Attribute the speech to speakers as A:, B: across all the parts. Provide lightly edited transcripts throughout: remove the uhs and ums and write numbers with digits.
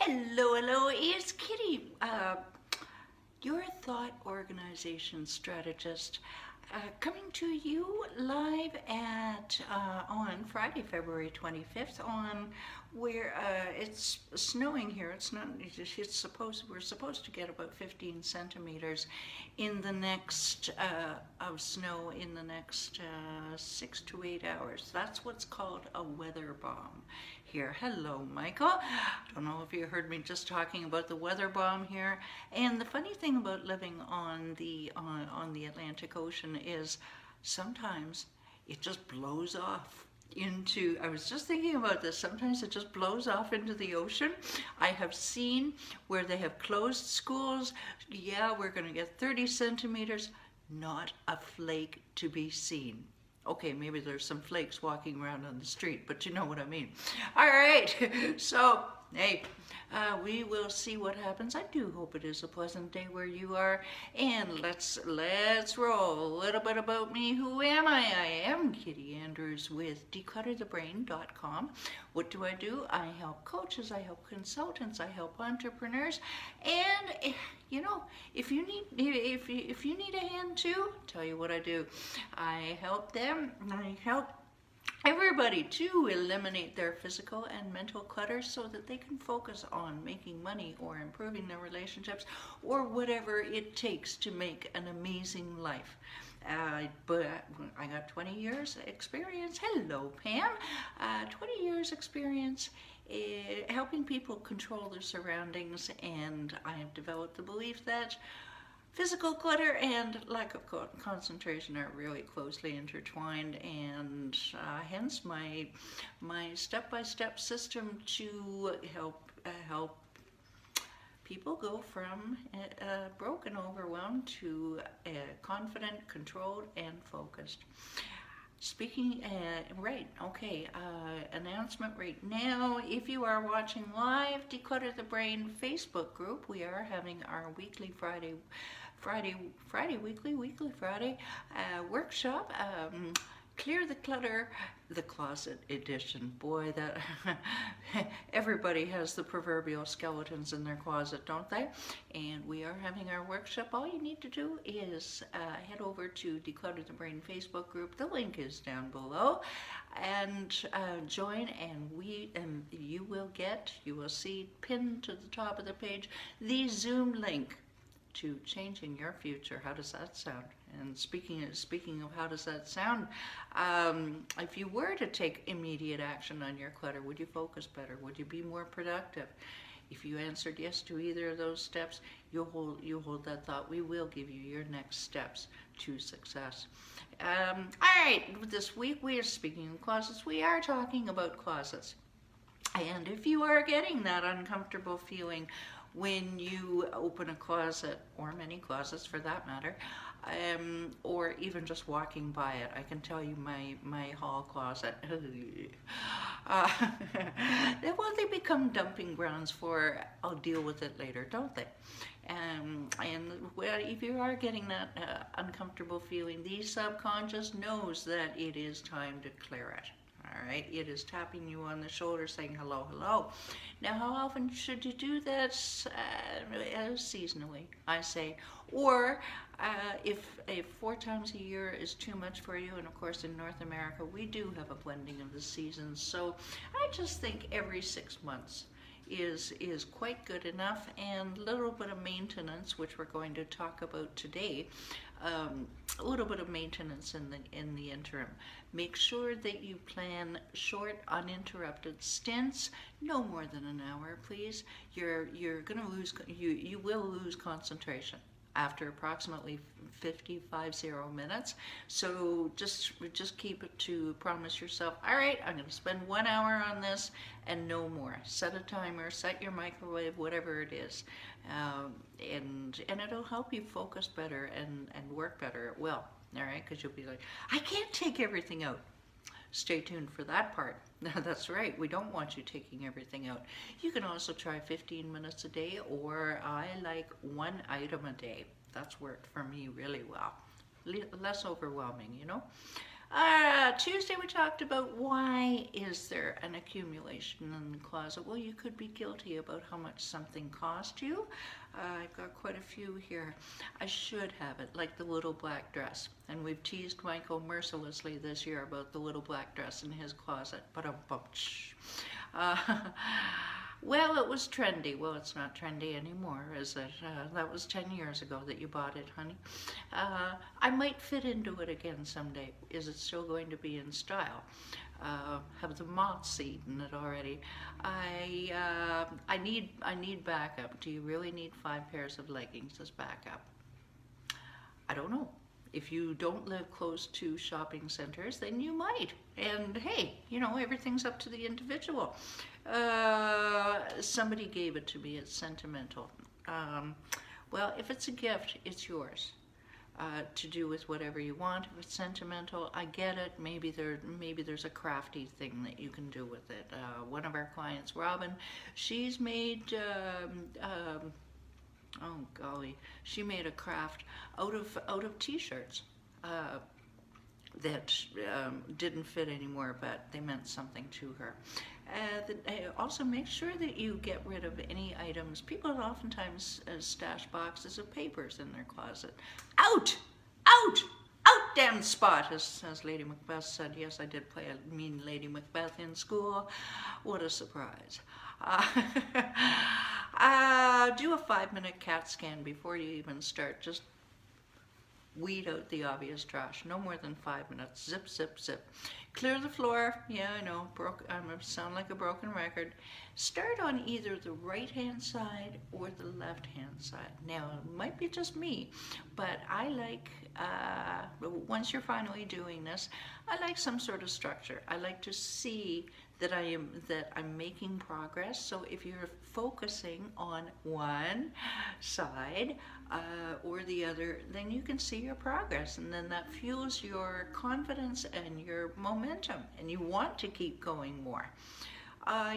A: Hello, hello, it's Kitty, your thought organization strategist, coming to you live at on Friday, February 25th, on where it's snowing here. It's not. It's supposed. We're supposed to get about 15 centimeters in the next of snow in the next 6 to 8 hours. That's what's called a weather bomb here. Hello, Michael. Don't know if you heard me just talking about the weather bomb here. And the funny thing about living on the Atlantic Ocean is sometimes it just blows off into, I was just thinking about this, sometimes it just blows off into the ocean. I have seen where they have closed schools. Yeah, we're going to get 30 centimeters, not a flake to be seen. Okay, maybe there's some flakes walking around on the street, but you know what I mean. All right, so hey, we will see what happens. I do hope it is a pleasant day where you are, and let's roll. A little bit about me. Who am I? I am Kitty Andrews with declutterthebrain.com. What do? I help coaches, I help consultants, I help entrepreneurs, and you know, if you need a hand too, tell you what I do. I help them. I help everybody to eliminate their physical and mental clutter so that they can focus on making money or improving their relationships or whatever it takes to make an amazing life. But I got 20 years experience. Hello, Pam. 20 years experience helping people control their surroundings, and I have developed the belief that physical clutter and lack of concentration are really closely intertwined, and hence my step-by-step system to help people go from broken, overwhelmed to confident, controlled, and focused. Speaking, right, okay, announcement right now. If you are watching live, Declutter the Brain Facebook group, we are having our weekly Friday workshop. Clear the Clutter, the Closet Edition. Boy, that everybody has the proverbial skeletons in their closet, don't they? And we are having our workshop. All you need to do is head over to Declutter the Brain Facebook group. The link is down below, and join. And you will see pinned to the top of the page the Zoom link to changing your future. How does that sound? And speaking of how does that sound, if you were to take immediate action on your clutter, would you focus better? Would you be more productive? If you answered yes to either of those steps, you hold that thought. We will give you your next steps to success. All right, this week we are speaking of closets. We are talking about closets. And if you are getting that uncomfortable feeling when you open a closet, or many closets for that matter, or even just walking by it, I can tell you my hall closet, well, they become dumping grounds for I'll deal with it later, don't they? And well, if you are getting that uncomfortable feeling, the subconscious knows that it is time to clear it. All right, it is tapping you on the shoulder saying hello, hello. Now, how often should you do that? Seasonally, I say. Or if 4 times a year is too much for you, and of course in North America we do have a blending of the seasons, so I just think every 6 months is quite good enough, and a little bit of maintenance, which we're going to talk about today, a little bit of maintenance in the interim. Make sure that you plan short, uninterrupted stints, no more than an hour, please. You're going to lose, you will lose concentration after approximately 50 minutes. So just keep it to promise yourself, all right, I'm going to spend 1 hour on this and no more. Set a timer, set your microwave, whatever it is. And it'll help you focus better and work better. It will, all right, because you'll be like, I can't take everything out. Stay tuned for that part. That's right, we don't want you taking everything out. You can also try 15 minutes a day, or I like 1 item a day. That's worked for me really well. Less overwhelming, you know. Tuesday we talked about why is there an accumulation in the closet. Well, you could be guilty about how much something cost you. I've got quite a few here. I should have it, like the little black dress. And we've teased Michael mercilessly this year about the little black dress in his closet. But uh, well, it was trendy. Well, it's not trendy anymore, is it? That was 10 years ago that you bought it, honey. I might fit into it again someday. Is it still going to be in style? Have the moths eaten it already? I need backup. Do you really need 5 pairs of leggings as backup? I don't know. If you don't live close to shopping centers, then you might. And hey, everything's up to the individual. Somebody gave it to me. It's sentimental. Well, if it's a gift, it's yours. To do with whatever you want. If it's sentimental, I get it. Maybe there's a crafty thing that you can do with it. One of our clients, Robin, she's made oh golly, she made a craft out of t-shirts that didn't fit anymore, but they meant something to her. Also, make sure that you get rid of any items. People oftentimes stash boxes of papers in their closet. Out! Out! Out, damn spot, as Lady Macbeth said. Yes, I did play a mean Lady Macbeth in school. What a surprise. Do a 5-minute CAT scan before you even start. Just weed out the obvious trash. No more than 5 minutes. Zip, zip, zip. Clear the floor. Yeah, I know. I sound like a broken record. Start on either the right-hand side or the left-hand side. Now, it might be just me, but I like, once you're finally doing this, I like some sort of structure. I like to see that I'm making progress. So if you're focusing on one side or the other, then you can see your progress, and then that fuels your confidence and your momentum, and you want to keep going more.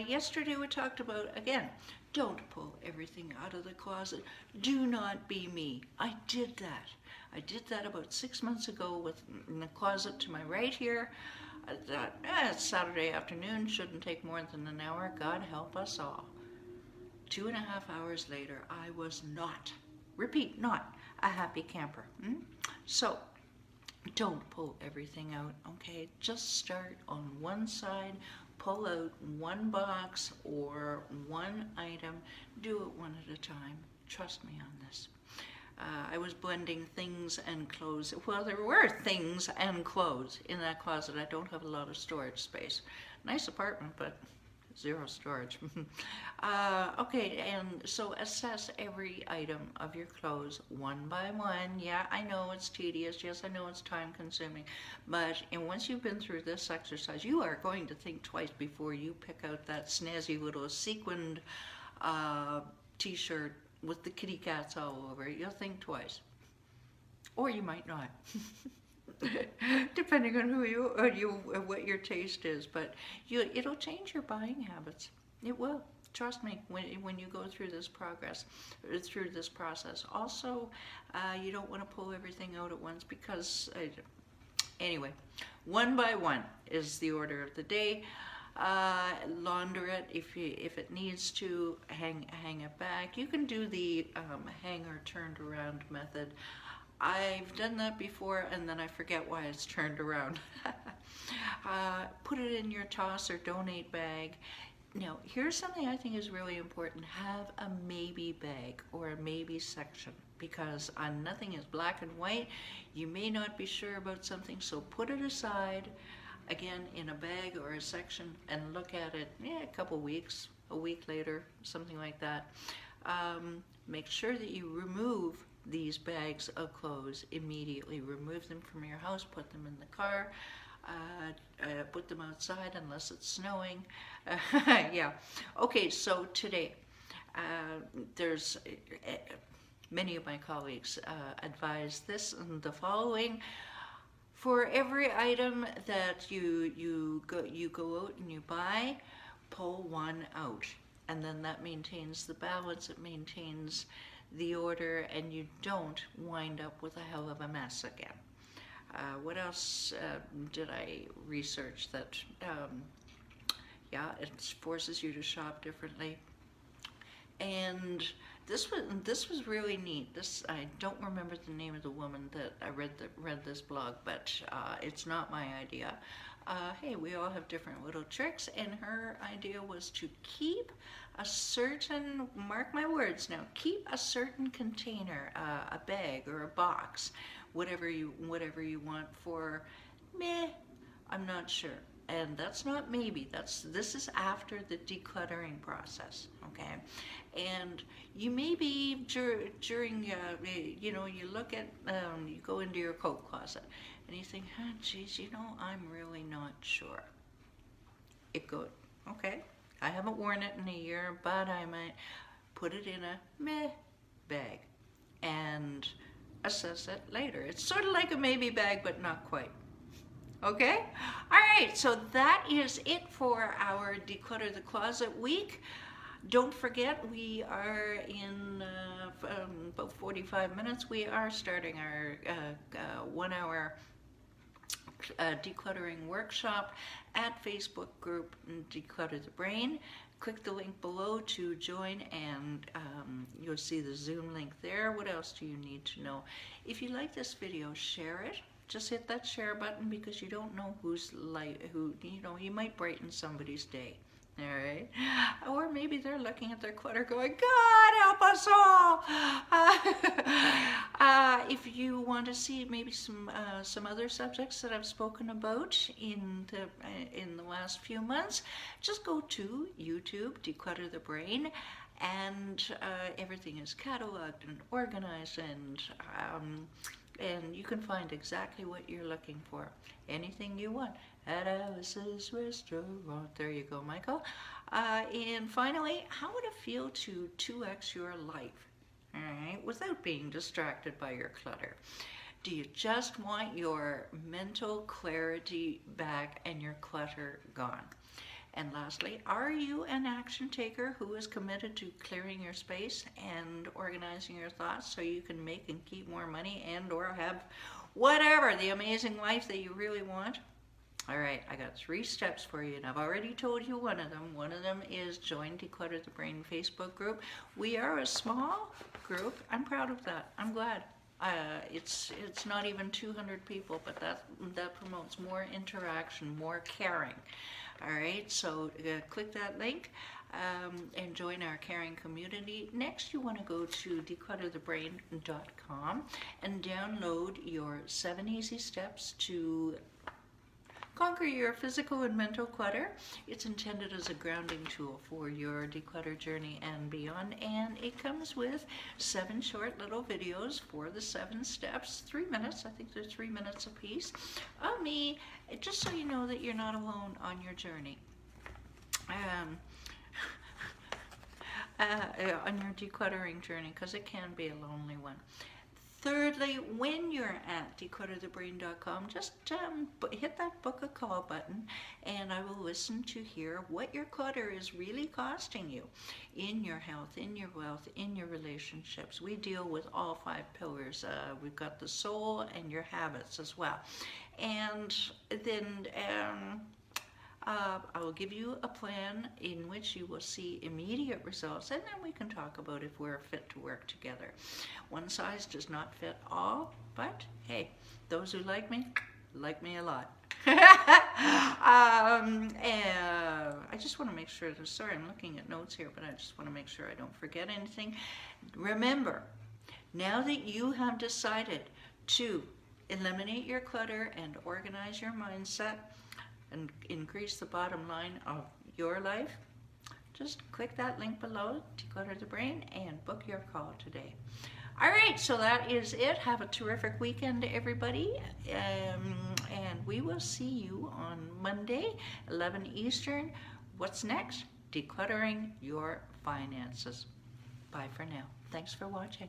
A: Yesterday we talked about, again, don't pull everything out of the closet. Do not be me. I did that. I did that about 6 months ago in the closet to my right here. I thought, it's Saturday afternoon, shouldn't take more than an hour. God help us all. 2.5 hours later, I was not, repeat, not a happy camper. So, don't pull everything out, okay? Just start on one side, pull out one box or one item. Do it one at a time. Trust me on this. I was blending things and clothes. Well, there were things and clothes in that closet. I don't have a lot of storage space. Nice apartment, but zero storage. Okay, and so assess every item of your clothes one by one. Yeah, I know it's tedious. Yes, I know it's time consuming. But once you've been through this exercise, you are going to think twice before you pick out that snazzy little sequined t-shirt with the kitty cats all over it. You'll think twice. Or you might not. Depending on what your taste is. But it'll change your buying habits. It will. Trust me, when you go through this process. Also, you don't want to pull everything out at once because, anyway, one by one is the order of the day. Launder it if it needs to. Hang it back. You can do the hanger turned around method. I've done that before, and then I forget why it's turned around. Put it in your toss or donate bag. Now, here's something I think is really important. Have a maybe bag or a maybe section, because nothing is black and white. You may not be sure about something, so put it aside, again, in a bag or a section, and look at it a couple weeks, a week later, something like that. Make sure that you remove these bags of clothes immediately. Remove them from your house, put them in the car, put them outside unless it's snowing. Yeah. Okay, so today, there's many of my colleagues advise this and the following. For every item that you go out and you buy, pull one out, and then that maintains the balance. It maintains the order, and you don't wind up with a hell of a mess again. What else did I research that, yeah, it forces you to shop differently. And this was really neat. This, I don't remember the name of the woman that I read this blog, but it's not my idea. Hey, we all have different little tricks, and her idea was to keep a certain, mark my words now, keep a certain container, a bag or a box, whatever you want for meh, I'm not sure. And that's not maybe, this is after the decluttering process, okay? And you maybe during, you look at, you go into your coat closet and you think, oh, geez, I'm really not sure. It goes, okay, I haven't worn it in a year, but I might put it in a meh bag and assess it later. It's sort of like a maybe bag, but not quite. Okay? All right, so that is it for our Declutter the Closet week. Don't forget, we are in about 45 minutes. We are starting our 1 hour decluttering workshop at Facebook group Declutter the Brain. Click the link below to join, and you'll see the Zoom link there. What else do you need to know? If you like this video, share it. Just hit that share button, because you don't know who you might brighten somebody's day. All right, or maybe they're looking at their clutter going, God help us all. If you want to see maybe some other subjects that I've spoken about in the last few months, just go to YouTube, Declutter the Brain, and everything is cataloged and organized, and you can find exactly what you're looking for. Anything you want at Alice's Restaurant. There you go, Michael. And finally, how would it feel to 2x your life, all right, without being distracted by your clutter? Do you just want your mental clarity back and your clutter gone? And lastly, are you an action taker who is committed to clearing your space and organizing your thoughts so you can make and keep more money and or have whatever, the amazing life that you really want? All right, I got 3 steps for you, and I've already told you one of them. One of them is join Declutter the Brain Facebook group. We are a small group. I'm proud of that. I'm glad. It's not even 200 people, but that promotes more interaction, more caring. All right, so click that link and join our caring community. Next, you want to go to declutterthebrain.com and download your 7 easy steps to conquer your physical and mental clutter. It's intended as a grounding tool for your declutter journey and beyond, and it comes with 7 short little videos for the 7 steps, 3 minutes. I think they're 3 minutes a piece, of me, just so you know that you're not alone on your journey. On your decluttering journey, because it can be a lonely one. Thirdly, when you're at declutterthebrain.com, just hit that book a call button, and I will listen to hear what your clutter is really costing you in your health, in your wealth, in your relationships. We deal with all 5 pillars. We've got the soul and your habits as well. And then I will give you a plan in which you will see immediate results, and then we can talk about if we're fit to work together. One size does not fit all, but hey, those who like me a lot. I just want to make sure, sorry, I'm looking at notes here, but I just want to make sure I don't forget anything. Remember, now that you have decided to eliminate your clutter and organize your mindset and increase the bottom line of your life, just click that link below, Declutter the Brain, and book your call today. All right, so that is it. Have a terrific weekend, everybody, and we will see you on Monday, 11 Eastern. What's next? Decluttering your finances. Bye for now. Thanks for watching.